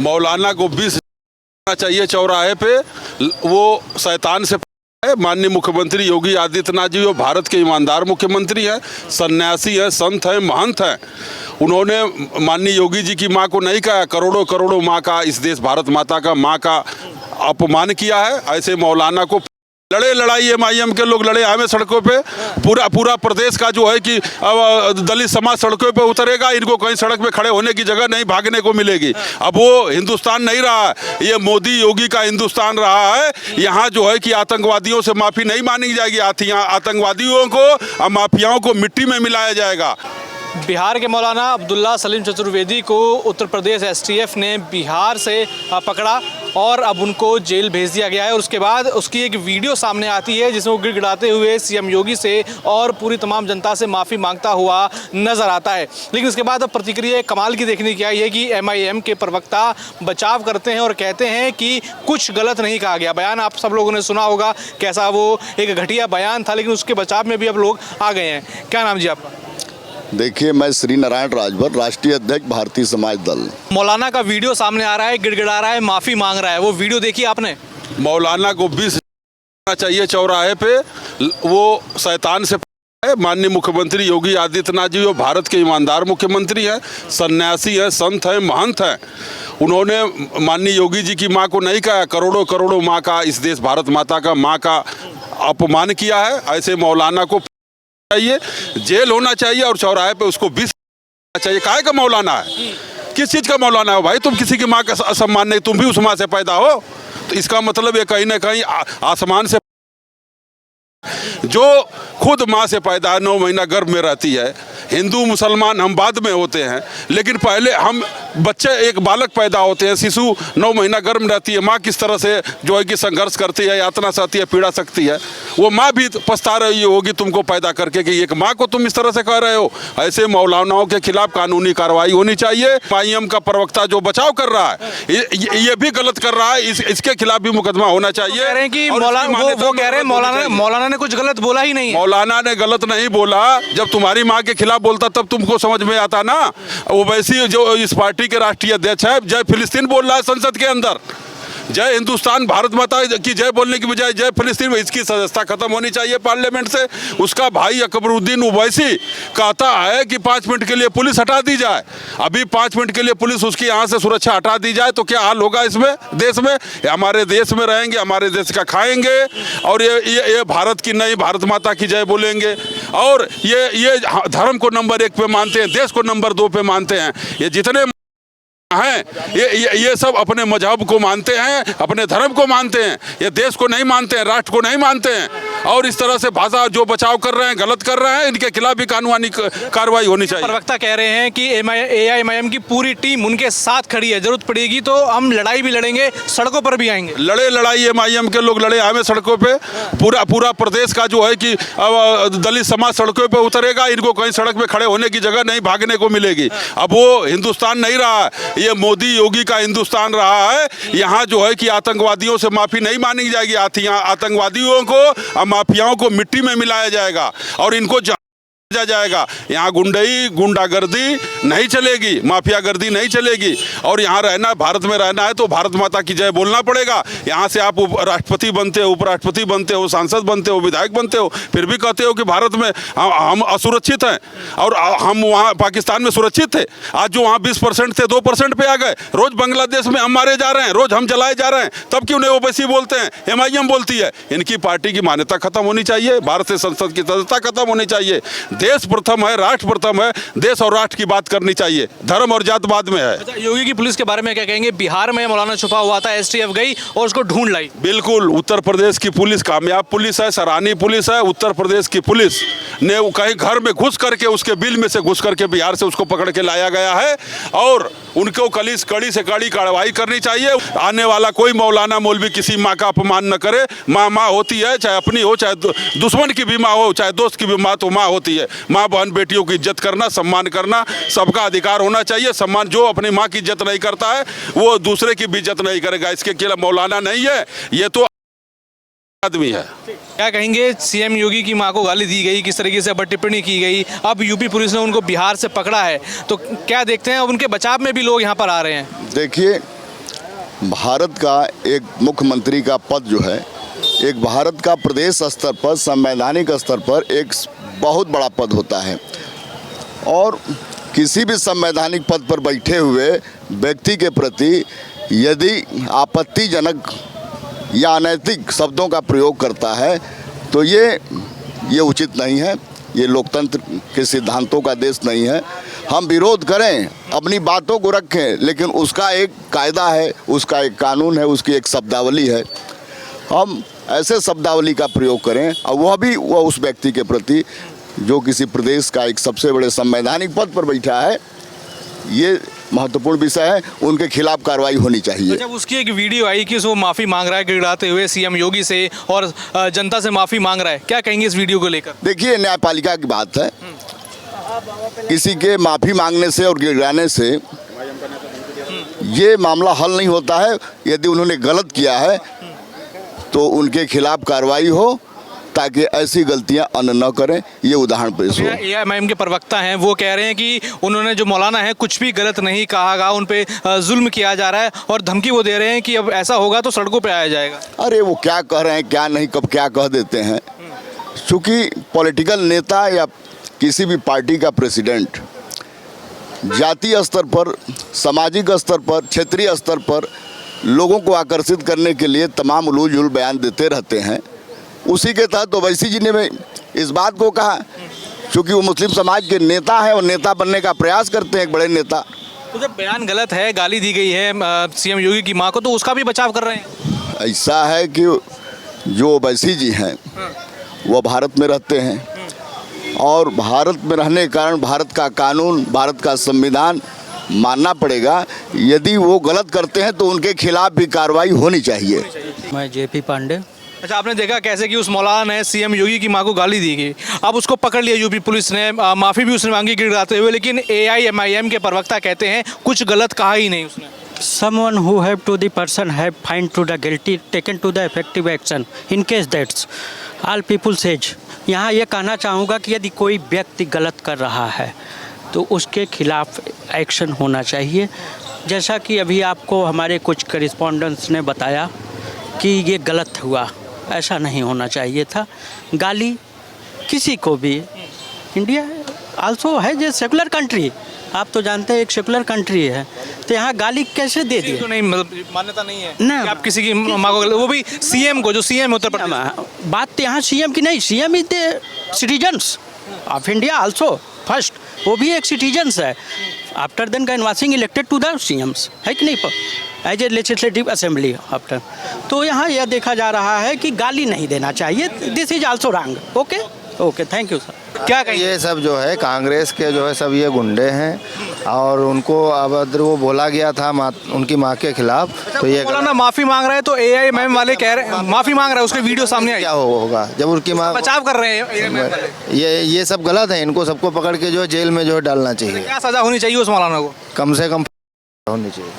मौलाना को 20 चाहिए चौराहे पे। वो शैतान से है। माननीय मुख्यमंत्री योगी आदित्यनाथ जी वो भारत के ईमानदार मुख्यमंत्री हैं, सन्यासी हैं, संत हैं, महंत हैं। उन्होंने माननीय योगी जी की मां को नहीं कहा, करोड़ों करोड़ों मां का, इस देश भारत माता का मां का अपमान किया है। ऐसे मौलाना को लड़े, लड़ाई एमआईएम के लोग लड़े हमें सड़कों पे। पूरा प्रदेश का जो है कि दलित समाज सड़कों पे उतरेगा। इनको कहीं सड़क पे खड़े होने की जगह नहीं, भागने को मिलेगी। अब वो हिंदुस्तान नहीं रहा है, ये मोदी योगी का हिंदुस्तान रहा है। यहाँ जो है कि आतंकवादियों से माफ़ी नहीं मांगी जाएगी। आतंकवादियों को और माफियाओं को मिट्टी में मिलाया जाएगा। बिहार के मौलाना अब्दुल्ला सलीम चतुर्वेदी को उत्तर प्रदेश एसटीएफ ने बिहार से पकड़ा और अब उनको जेल भेज दिया गया है। और उसके बाद उसकी एक वीडियो सामने आती है जिसमें वो गिड़गिड़ाते हुए सीएम योगी से और पूरी तमाम जनता से माफ़ी मांगता हुआ नजर आता है। लेकिन उसके बाद अब प्रतिक्रिया कमाल की देखने की आई है कि एमआईएम के प्रवक्ता बचाव करते हैं और कहते हैं कि कुछ गलत नहीं कहा गया। बयान आप सब लोगों ने सुना होगा, कैसा वो एक घटिया बयान था, लेकिन उसके बचाव में भी अब लोग आ गए हैं। क्या नाम जी आपका? देखिए, मैं श्री नारायण राजभर, राष्ट्रीय अध्यक्ष भारतीय समाज दल। मौलाना का वीडियो सामने आ रहा है, गिड़गिड़ा रहा है, माफ़ी मांग रहा है। वो वीडियो देखी आपने? मौलाना को 20 चाहिए चौराहे पे। वो शैतान से है। माननीय मुख्यमंत्री योगी आदित्यनाथ जी वो भारत के ईमानदार मुख्यमंत्री हैं, सन्यासी हैं, संत हैं, महंत हैं। उन्होंने माननीय योगी जी की मां को नहीं कहा, करोड़ों करोड़ों मां का, इस देश भारत माता का मां का अपमान किया है। ऐसे मौलाना को चाहिए, जेल होना चाहिए और चौराहे पे उसको 20 चाहिए। काहे का मौलाना है? किस चीज़ का मौलाना हो भाई? तुम किसी की माँ का सम्मान नहीं, तुम भी उस माँ से पैदा हो, तो इसका मतलब ये कहीं ना कहीं आसमान से जो खुद माँ से पैदा 9 महीना गर्भ में रहती है। हिंदू मुसलमान हम बाद में होते हैं, लेकिन पहले हम बच्चे, एक बालक पैदा होते हैं, शिशु 9 महीना गर्भ में रहती है। माँ किस तरह से जो है कि संघर्ष करती है, यातना सहती है, पीड़ा सकती है, वो माँ भी पछता रही होगी तुमको पैदा करके कि एक माँ को तुम इस तरह से कह रहे हो। ऐसे मौलानाओं के खिलाफ कानूनी कार्रवाई होनी चाहिए। एमआईएम का प्रवक्ता जो बचाव कर रहा है ये भी गलत कर रहा है, इसके खिलाफ भी मुकदमा होना चाहिए। कह रहे हैं कि वो कह रहे हैं मौलाना ने कुछ गलत बोला ही नहीं। मौलाना ने गलत नहीं बोला। जब तुम्हारी माँ के खिलाफ बोलता तब तुमको समझ में आता ना। वो वैसी जो इस पार्टी के राष्ट्रीय अध्यक्ष है, जय फिलिस्तीन बोल रहा है संसद के अंदर। जय हिंदुस्तान भारत माता की जय बोलने की बजाय जय फिलिस्तीन, इसकी सदस्यता खत्म होनी चाहिए पार्लियामेंट से। उसका भाई अकबरुद्दीन ओवैसी कहता है कि 5 मिनट के लिए पुलिस हटा दी जाए। अभी 5 मिनट के लिए पुलिस उसकी यहाँ से सुरक्षा हटा दी जाए तो क्या हाल होगा इसमें, देश में? हमारे देश में रहेंगे, हमारे देश का खाएंगे और ये भारत की नहीं, भारत माता की जय बोलेंगे। और ये धर्म को नंबर 1 पे मानते हैं, देश को नंबर 2 पे मानते हैं। ये जितने हैं ये सब अपने मजहब को मानते हैं, अपने धर्म को मानते हैं। ये देश को नहीं मानते हैं, राष्ट्र को नहीं मानते हैं। और इस तरह से भाषा जो बचाव कर रहे हैं, गलत कर रहे हैं, इनके खिलाफ भी कानूनी कार्रवाई होनी चाहिए। प्रवक्ता कह रहे हैं कि एआईएमआईएम की पूरी टीम उनके साथ खड़ी है, जरूरत पड़ेगी तो हम लड़ाई भी लड़ेंगे, सड़कों पर भी आएंगे। लड़े, लड़ाई एमआईएम के लोग लड़े हमें सड़कों पे। पूरा प्रदेश का जो है कि दलित समाज सड़कों पे उतरेगा। इनको कहीं सड़क पे खड़े होने की जगह नहीं, भागने को मिलेगी। अब वो हिंदुस्तान नहीं रहा है, ये मोदी योगी का हिंदुस्तान रहा है। यहाँ जो है कि आतंकवादियों से माफ़ी नहीं मांगी जाएगी। आतंकवादियों को, माफियाओं को मिट्टी में मिलाया जाएगा और इनको जाएगा। यहाँ गुंडागर्दी नहीं चलेगी, माफियागर्दी नहीं चलेगी। और यहाँ रहना, भारत में रहना है तो भारत माता की जय बोलना पड़ेगा। यहाँ से आप राष्ट्रपति बनते हो, उपराष्ट्रपति बनते हो, सांसद बनते हो, विधायक बनते हो, फिर भी कहते हो कि भारत में हम असुरक्षित हैं और हम वहाँ पाकिस्तान में सुरक्षित थे। आज जो वहाँ 20% थे 2% पे आ गए। रोज बांग्लादेश में हम मारे जा रहे हैं, रोज हम जलाए जा रहे हैं, तब क्यों नहीं ओवैसी बोलते हैं, एमआईएम बोलती है? इनकी पार्टी की मान्यता खत्म होनी चाहिए, भारतीय संसद की सदस्यता खत्म होनी चाहिए। देश प्रथम है, राष्ट्र प्रथम है, देश और राष्ट्र की बात करनी चाहिए, धर्म और जात बाद में है। अच्छा, योगी की पुलिस के बारे में क्या कहेंगे? बिहार में मौलाना छुपा हुआ था, एसटीएफ गई और उसको ढूंढ लाई। बिल्कुल, उत्तर प्रदेश की पुलिस कामयाब पुलिस है, सराहनीय पुलिस है। उत्तर प्रदेश की पुलिस ने कहीं घर में घुस करके, उसके बिल में से घुस करके बिहार से उसको पकड़ के लाया गया है और उनको कड़ी से कड़ी कार्रवाई करनी चाहिए। आने वाला कोई मौलाना मौलवी किसी माँ का अपमान न करे। माँ होती है, चाहे अपनी हो, चाहे दुश्मन की भी माँ हो, चाहे दोस्त की भी माँ, तो माँ होती है। माँ बहन बेटियों की इज्जत करना, सम्मान करना सबका अधिकार होना चाहिए। सम्मान, जो अपनी माँ की इज्जत नहीं करता है वो दूसरे की भी इज्जत नहीं करेगा। इसके खिलाफ मौलाना नहीं है, ये तो आदमी है। क्या कहेंगे? सीएम योगी की मां को गाली दी गई, किस तरीके से टिप्पणी की गई, अब यूपी पुलिस ने उनको बिहार से पकड़ा है, तो क्या देखते हैं अब उनके बचाव में भी लोग यहाँ पर आ रहे हैं? देखिए, भारत का एक मुख्यमंत्री का पद जो है, एक भारत का प्रदेश स्तर पर, संवैधानिक स्तर पर एक बहुत बड़ा पद होता है। और किसी भी संवैधानिक पद पर बैठे हुए व्यक्ति के प्रति यदि आपत्तिजनक या अनैतिक शब्दों का प्रयोग करता है तो ये उचित नहीं है। ये लोकतंत्र के सिद्धांतों का देश नहीं है। हम विरोध करें, अपनी बातों को रखें, लेकिन उसका एक कायदा है, उसका एक कानून है, उसकी एक शब्दावली है। हम ऐसे शब्दावली का प्रयोग करें और वह उस व्यक्ति के प्रति जो किसी प्रदेश का एक सबसे बड़े संवैधानिक पद पर बैठा है, ये महत्वपूर्ण विषय है। उनके खिलाफ कार्रवाई होनी चाहिए। जब उसकी एक वीडियो आई कि वो माफ़ी मांग रहा है गिड़गिड़ाते हुए सीएम योगी से और जनता से माफ़ी मांग रहा है, क्या कहेंगे इस वीडियो को लेकर? देखिए, न्यायपालिका की बात है। किसी के माफ़ी मांगने से और गिड़गिड़ाने से ये मामला हल नहीं होता है। यदि उन्होंने गलत किया है तो उनके खिलाफ कार्रवाई हो ताकि ऐसी गलतियां अन्य न करें। ये उदाहरण पेश हो। एआईएमआईएम के प्रवक्ता हैं, वो कह रहे हैं कि उन्होंने जो मौलाना है कुछ भी गलत नहीं कहा गा, उन पे जुल्म किया जा रहा है और धमकी वो दे रहे हैं कि अब ऐसा होगा तो सड़कों पे आया जाएगा। अरे वो क्या कह रहे हैं, क्या नहीं, कब क्या कह देते हैं। चूँकि पॉलिटिकल नेता या किसी भी पार्टी का प्रेसिडेंट जातीय स्तर पर, सामाजिक स्तर पर, क्षेत्रीय स्तर पर लोगों को आकर्षित करने के लिए तमाम उलूल जुल बयान देते रहते हैं। उसी के तहत ओवैसी जी ने इस बात को कहा, क्योंकि वो मुस्लिम समाज के नेता हैं और नेता बनने का प्रयास करते हैं, एक बड़े नेता। तो जब बयान गलत है, गाली दी गई है सीएम योगी की मां को, तो उसका भी बचाव कर रहे हैं? ऐसा है कि जो ओवैसी जी हैं वो भारत में रहते हैं और भारत में रहने के कारण भारत का कानून, भारत का संविधान मानना पड़ेगा। यदि वो गलत करते हैं तो उनके खिलाफ भी कार्रवाई होनी चाहिए। मैं जेपी पांडे। अच्छा, आपने देखा कैसे कि उस मौलाना ने सीएम योगी की मां को गाली दी गई, अब उसको पकड़ लिया यूपी पुलिस ने, माफ़ी भी उसने मांगी गिड़गिड़ाते हुए, लेकिन एआईएमआईएम के प्रवक्ता कहते हैं कुछ गलत कहा ही नहीं उसने। Someone who have to the person have find to the guilty taken to the effective action in case that's all people says। यहाँ ये कहना चाहूँगा कि यदि कोई व्यक्ति गलत कर रहा है तो उसके खिलाफ एक्शन होना चाहिए। जैसा कि अभी आपको हमारे कुछ करिस्पॉन्डेंट्स ने बताया कि ये गलत हुआ, ऐसा नहीं होना चाहिए था। गाली किसी को भी, इंडिया आल्सो है जो सेकुलर कंट्री, आप तो जानते हैं एक सेकुलर कंट्री है, तो यहाँ गाली कैसे दे दी? तो नहीं, मतलब मान्यता नहीं है ना, कि आप किसी की मां को, वो भी सीएम को, जो सीएम उत्तर प्रदेश। बात यहाँ सीएम की नहीं, CM is the citizens of India also first, वो भी एक सिटीजन्स है। After then canvassing elected to the CMs, है कि नहीं, as a legislative assembly after. तो यहाँ यह देखा जा रहा है कि गाली नहीं देना चाहिए। This is also wrong. Okay okay, thank you sir. क्या कहेंगे? ये सब जो है कांग्रेस के जो है सब ये गुंडे हैं और उनको अभद्र वो बोला गया था उनकी माँ के खिलाफ। तो ये मौलाना माफ़ी मांग रहे हैं तो एआईएमआईएम वाले कह रहे हैं माफ़ी मांग रहा है, उसके वीडियो सामने आई, क्या होगा जब उनकी माँ बचाव कर रहे हैं AIMIM वाले। ये सब गलत है। इनको सबको पकड़ के जो है जेल में जो है डालना चाहिए। क्या सज़ा होनी चाहिए उस मौलाना को? कम से कम होनी चाहिए।